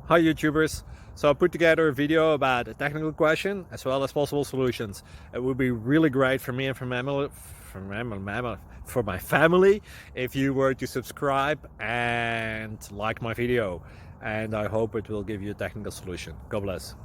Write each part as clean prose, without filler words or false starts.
Hi YouTubers! So I put together a video about a technical question as well as possible solutions. It would be really great for me and for my family if you were to subscribe and like my video, and I hope it will give you a technical solution. God bless.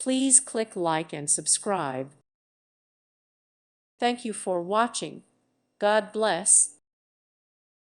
Please click like and subscribe. Thank you for watching. God bless.